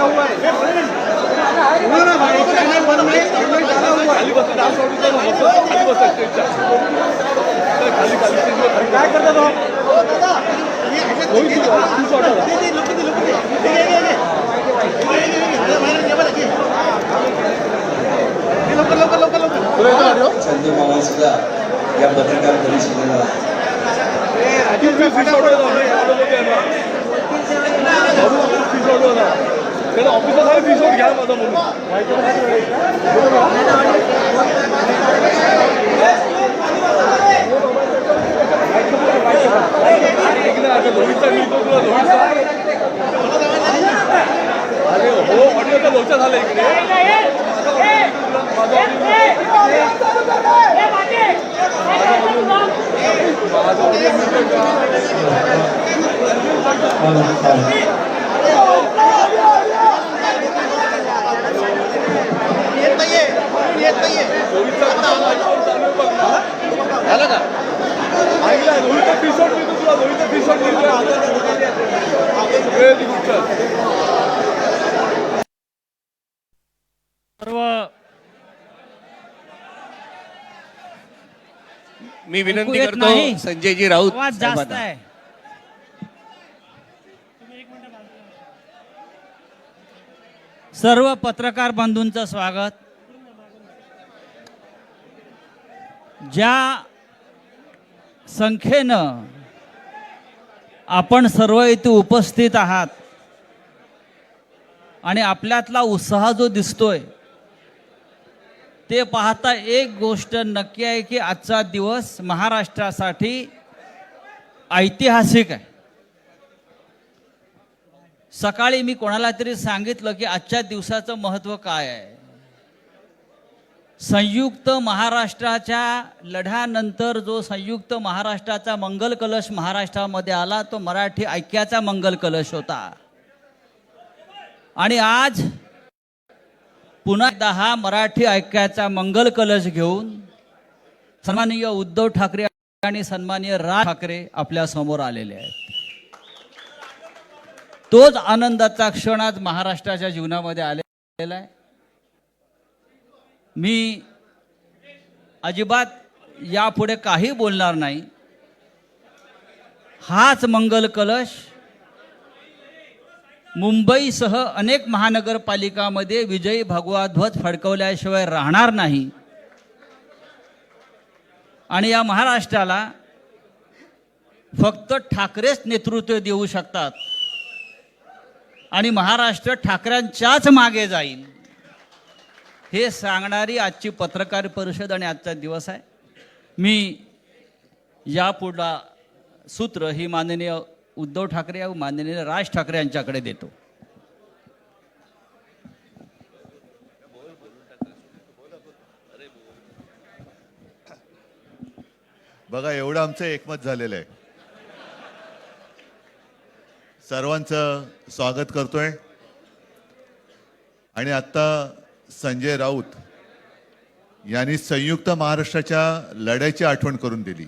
हुआ है बोलो ना भाई चैनल बंद नहीं डाला हुआ है खाली काय करता तो संजय मामा सुद्धा या पत्रकार परिषदेला घ्या माझा म्हणून अरे हो ऑडिओचा लोचा झाला इकडे झालं का ऐकलं रोहितचा टी शर्ट मिळतो तुला रोहितचा टी शर्ट सर्व मी विनंती करतो संजयजी राऊत आवाज जास्त आहे. सर्व पत्रकार बंधूंचं स्वागत. ज्या संख्येनं आपण सर्व इथे उपस्थित आहात आणि आपल्यातला उत्साह जो दिसतोय ते पाहता एक गोष्ट नक्की आहे की आजचा दिवस महाराष्ट्रासाठी ऐतिहासिक आहे. सकाळी मी कोणाला तरी सांगितलं की आजच्या दिवसाचं महत्त्व काय आहे. संयुक्त महाराष्ट्राच्या लढ्यानंतर जो संयुक्त महाराष्ट्राचा मंगल कलश महाराष्ट्रामध्ये आला तो मराठी ऐक्याचा मंगल कलश होता. आणि आज पुन्हा एकदा हा मराठी ऐक्याचा मंगल कलश घेऊन सन्माननीय उद्धव ठाकरे आणि सन्माननीय राज ठाकरे आपल्या समोर आलेले आहेत. तोच आनंदाचा क्षण आज महाराष्ट्राच्या जीवनामध्ये आलेला आहे. मी अजिबात यापुढे काही बोलणार नाही. हाच मंगल कलश मुंबईसह अनेक महानगरपालिकामध्ये विजयी भगवा ध्वज फडकवल्याशिवाय राहणार नाही. आणि या महाराष्ट्राला फक्त ठाकरेच नेतृत्व देऊ शकतात आणि महाराष्ट्र ठाकरेंच्याच मागे जाईल हे सांगणारी आजची पत्रकार परिषद आणि आजचा दिवस आहे. मी यापुढला सूत्र ही माननीय उद्धव ठाकरे व माननीय राज ठाकरे यांच्याकडे देतो. बघा एवढं आमचं एकमत झालेलं आहे. सर्वांचं स्वागत करतोय. आणि आता संजय राऊत यांनी संयुक्त महाराष्ट्राच्या लढ्याची आठवण करून दिली.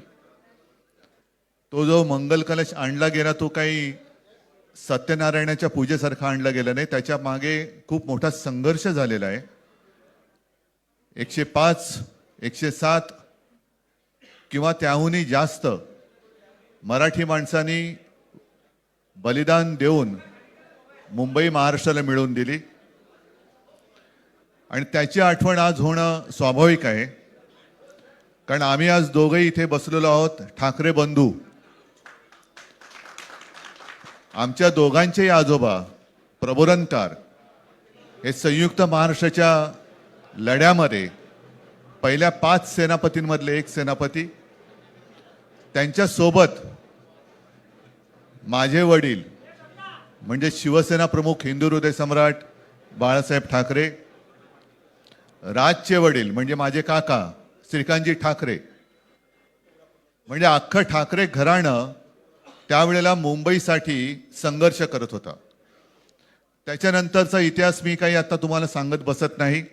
तो जो मंगल कलश आणला गेला तो काही सत्यनारायणाच्या पूजेसारखा आणला गेला नाही. त्याच्या मागे खूप मोठा संघर्ष झालेला आहे. 105 107 किंवा त्याहूनही जास्त मराठी माणसांनी बलिदान देऊन मुंबई महाराष्ट्राला मिळवून दिली. आणि त्याची आठवण आज होणं स्वाभाविक आहे. कारण आम्ही आज दोघंही इथे बसलेलो आहोत ठाकरे बंधू. आमच्या दोघांचेही आजोबा प्रबोधनकार हे संयुक्त महाराष्ट्राच्या लढ्यामध्ये पहिल्या 5 सेनापतींमधले एक सेनापती. त्यांच्यासोबत माझे वडील म्हणजे शिवसेना प्रमुख हिंदू हृदय सम्राट बाळासाहेब ठाकरे, राजचे वडील म्हणजे माझे काका श्रीकांतजी ठाकरे, म्हणजे अख्खं ठाकरे घराणं त्यावेळेला मुंबईसाठी संघर्ष करत होता. त्याच्यानंतरचा इतिहास मी काही आता तुम्हाला सांगत बसत नाही.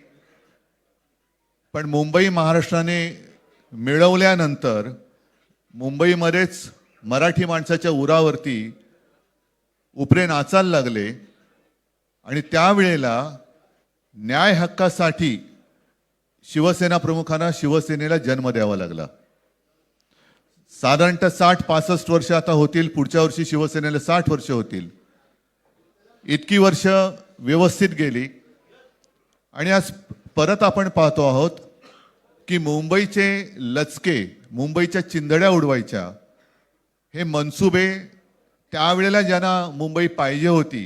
पण मुंबई महाराष्ट्राने मिळवल्यानंतर मुंबईमध्येच मराठी माणसाच्या उरावरती उपरे नाचायला लागले. आणि त्यावेळेला न्याय हक्कासाठी शिवसेना प्रमुखांना शिवसेनेला जन्म द्यावा लागला. साधारणतः 60-65 वर्ष आता होतील, पुढच्या वर्षी शिवसेनेला 60 वर्ष होतील. इतकी वर्ष व्यवस्थित गेली आणि आज परत आपण पाहतो आहोत की मुंबईचे लचके, मुंबईच्या चिंधड्या उडवायच्या हे मनसुबे त्यावेळेला ज्यांना मुंबई पाहिजे होती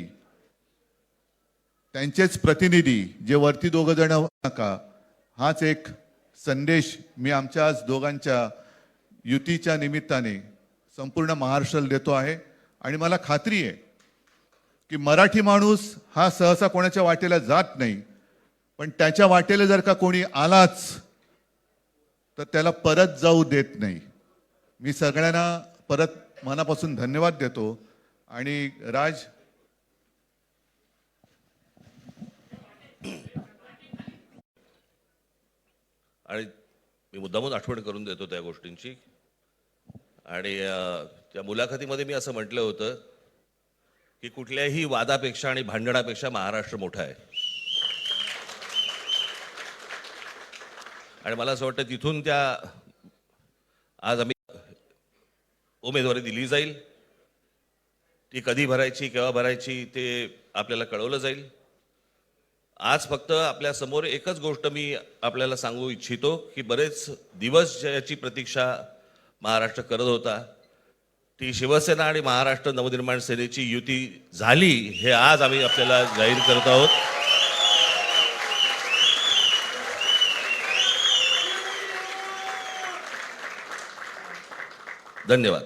त्यांचेच प्रतिनिधी जे वरती दोघं जण नका, हाच एक संदेश मी आमच्या आज दोघांच्या युतीच्या निमित्ताने संपूर्ण महाराष्ट्राला देतो आहे. आणि मला खात्री आहे की मराठी माणूस हा सहसा कोणाच्या वाटेला जात नाही, पण त्याच्या वाटेला जर का कोणी आलाच तर त्याला परत जाऊ देत नाही. मी सगळ्यांना परत मनापासून धन्यवाद देतो. आणि राज, आणि मी मुद्दामून आठवण करून देतो त्या गोष्टींची. आणि त्या मुलाखतीमध्ये मी असं म्हटलं होतं की कुठल्याही वादापेक्षा आणि भांडणापेक्षा महाराष्ट्र मोठा आहे. आणि मला असं वाटतं तिथून त्या आज आम्ही उमेदवारी दिली जाईल. ती कधी भरायची, केव्हा भरायची ते आपल्याला कळवलं जाईल. आज फक्त आपल्या समोर एकच गोष्ट मी आपल्याला सांगू इच्छितो की बरेच दिवस ज्याची प्रतीक्षा महाराष्ट्र करत होता ती शिवसेना आणि महाराष्ट्र नवनिर्माण सेनेची युती झाली, हे आज आम्ही आपल्याला जाहीर करत आहोत. धन्यवाद.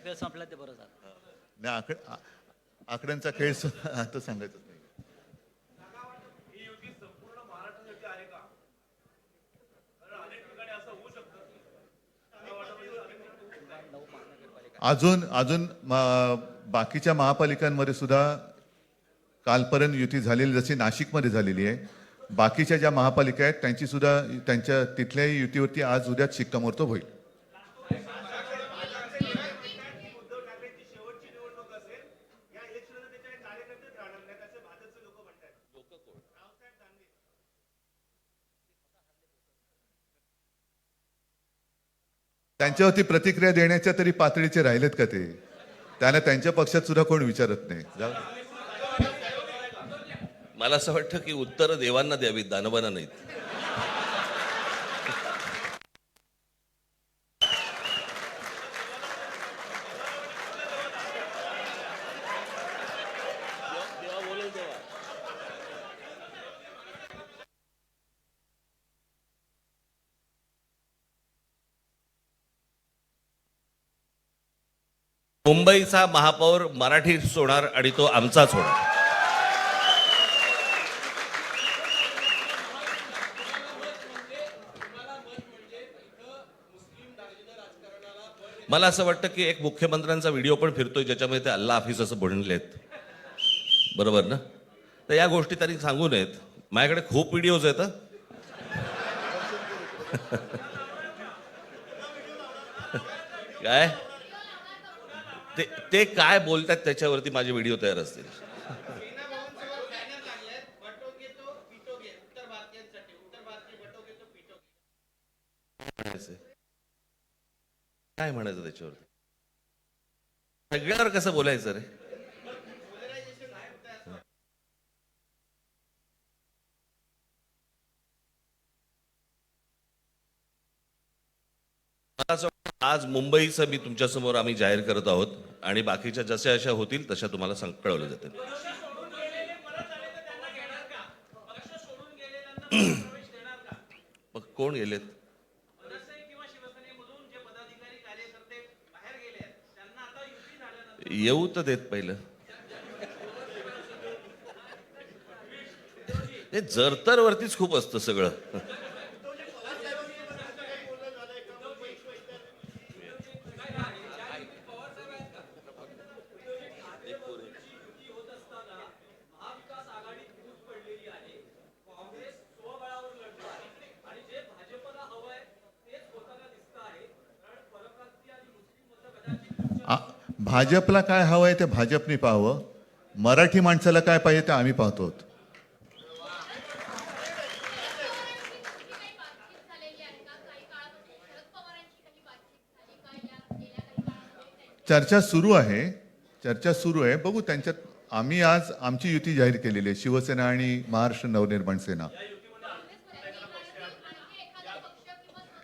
खेळ संपला ते बरं झालं. नाही, आकड्यांचा खेळ आता सांगायचं नाही. अजून बाकीच्या महापालिकांमध्ये सुद्धा कालपर्यंत युती झालेली, जशी नाशिकमध्ये झालेली आहे, बाकीच्या ज्या महापालिका आहेत त्यांची सुद्धा त्यांच्या तिथल्याही युतीवरती आज उद्याच शिक्कामोर्तब होईल. त्यांच्यावरती प्रतिक्रिया देण्याच्या तरी पातळीचे राहिलेत का ते? त्यांना त्यांच्या पक्षात सुद्धा कोण विचारत नाही. मला असं वाटतं की उत्तर देवांना द्यावीत, दानवांना नाहीत. मुंबईचा महापौर मराठीच होणार आणि तो आमचाच होणार. मला असं वाटतं की एक मुख्यमंत्र्यांचा व्हिडिओ पण फिरतोय ज्याच्यामध्ये ते अल्ला हाफिज असं म्हणलेत, बरोबर ना? तर या गोष्टी त्यांनी सांगू नयेत. माझ्याकडे खूप व्हिडिओज आहेत. काय ते काय बोलतात त्याच्यावरती माझे व्हिडिओ तयार असतील. काय म्हणायचं त्याच्यावरती? सगळ्यावर कसं बोलायचं रे? मला असं वाटतं आज मुंबईचं मी तुमच्यासमोर आम्ही जाहीर करत आहोत आणि बाकीच्या जशा अशा होतील तशा तुम्हाला कळवलं जातील. मग कोण गेलेत? येऊ तर देत पहिलं. हे जरतर वरतीच खूप असतं सगळं. भाजपला काय हवं आहे ते भाजपने पाहावं, मराठी माणसाला काय पाहिजे ते आम्ही पाहतो. चर्चा सुरू आहे. बघू त्यांच्यात. आम्ही आज आमची युती जाहीर केलेली आहे, शिवसेना आणि महाराष्ट्र नवनिर्माण सेना.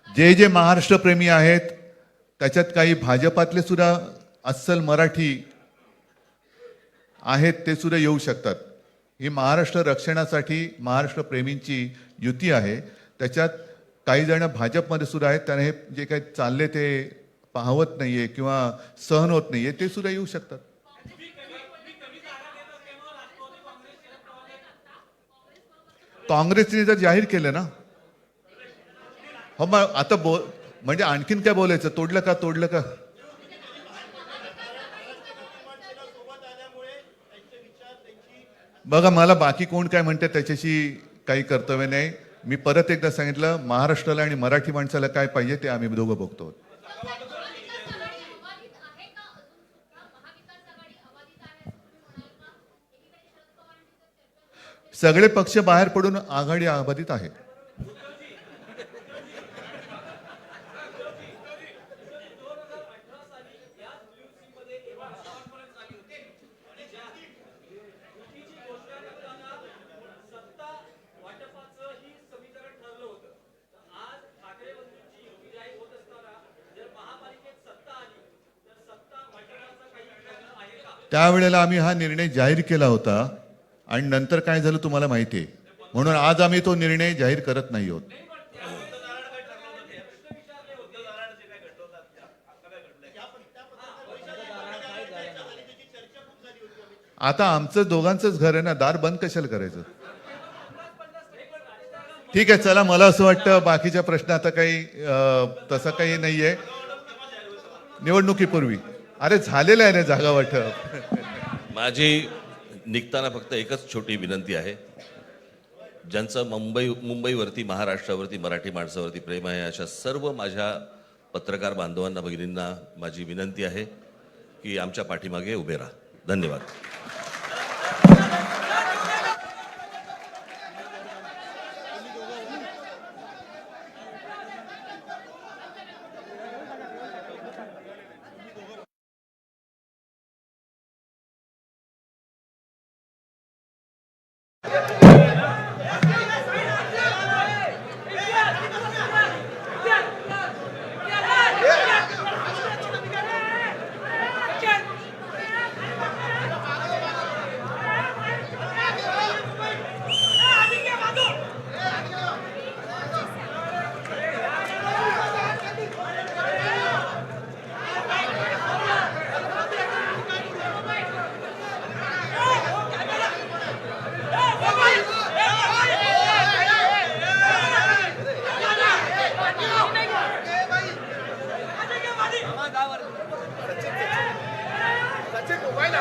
जे महाराष्ट्र प्रेमी आहेत त्याच्यात काही भाजपातले सुद्धा अस्सल मराठी आहेत, ते सुद्धा येऊ शकतात. ही महाराष्ट्र रक्षणासाठी महाराष्ट्र प्रेमींची युती आहे. त्याच्यात काही जण भाजपमध्ये सुद्धा आहेत, त्यांना हे जे काही चालले ते पाहवत नाहीये किंवा सहन होत नाहीये, ते सुद्धा येऊ शकतात. काँग्रेसने जर जाहीर केलं ना, हो मग आता म्हणजे आणखीन काय बोलायचं, तोडलं का. बघा, मला बाकी कोण काय म्हणते त्याच्याशी काही कर्तव्य नाही. मी परत एकदा सांगितलं, महाराष्ट्राला आणि मराठी माणसाला काय पाहिजे ते आम्ही दोघं बघतो. सगळे पक्ष बाहेर पडून आघाडी अबाधित आहे. त्यावेळेला आम्ही हा निर्णय जाहीर केला होता आणि नंतर काय झालं तुम्हाला माहिती आहे. म्हणून आज आम्ही तो निर्णय जाहीर करत नाही आहोत. आता आमचं दोघांचंच घर आहे ना, दार बंद कशाला करायचं. ठीक आहे, चला. मला असं वाटतं बाकीच्या प्रश्न आता काही तसं काही नाहीये. निवडणुकीपूर्वी अरे झालेलं आहे ना जागा वाटप. माझी निघताना फक्त एकच छोटी विनंती आहे. ज्यांचं मुंबईवरती, महाराष्ट्रावरती, मराठी माणसावरती प्रेम आहे, अशा सर्व माझ्या पत्रकार बांधवांना, भगिनींना माझी विनंती आहे की आमच्या पाठीमागे उभे राहा. धन्यवाद. सचिन मोबाईल